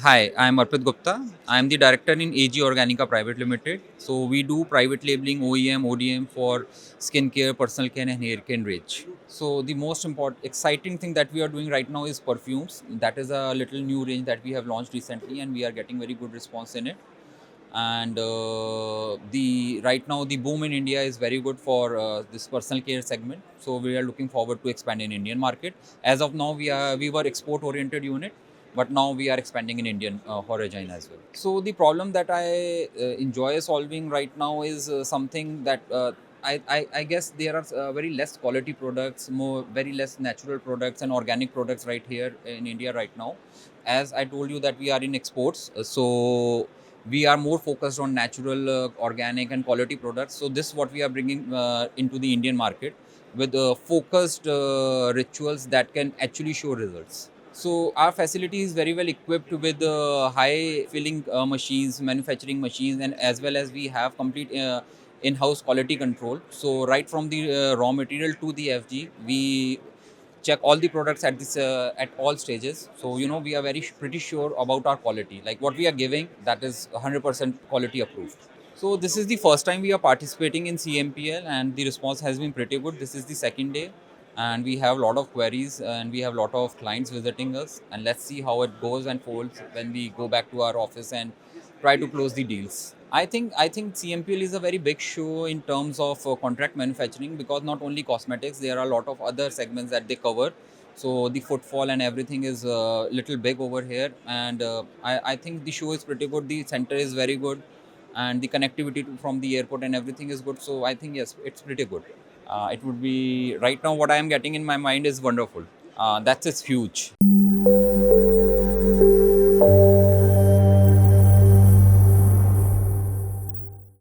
Hi, I am Arpit Gupta. I am the director in AG Organica Private Limited. So we do private labeling, OEM, ODM for skincare, personal care, and hair care range. So the most important, exciting thing that we are doing right now is perfumes. That is a little new range that we have launched recently, and we are getting very good response in it. And the right now the boom in India is very good for this personal care segment. So we are looking forward to expand in Indian market. As of now, we were export oriented unit, but now we are expanding in Indian horizon as well. So the problem that I enjoy solving right now is something that I guess there are very less quality products, more very less natural products and organic products right here in India right now. As I told you that we are in exports, so we are more focused on natural, organic, and quality products. So this is what we are bringing into the Indian market with focused rituals that can actually show results. So our facility is very well equipped with high filling machines, manufacturing machines, and as well as we have complete in-house quality control. So right from the raw material to the FG, we check all the products at this at all stages. So we are very pretty sure about our quality. Like what we are giving, that is 100% quality approved. So this is the first time we are participating in CMPL, and the response has been pretty good. This is the second day, and we have a lot of queries and we have a lot of clients visiting us. And let's see how it goes and folds when we go back to our office and try to close the deals. I think CMPL is a very big show in terms of contract manufacturing, because not only cosmetics, there are a lot of other segments that they cover. So the footfall and everything is a little big over here, and I think the show is pretty good. The center is very good, and the connectivity from the airport and everything is good. So I think yes, it's pretty good. It would be right now what I am getting in my mind is wonderful. That's it's huge.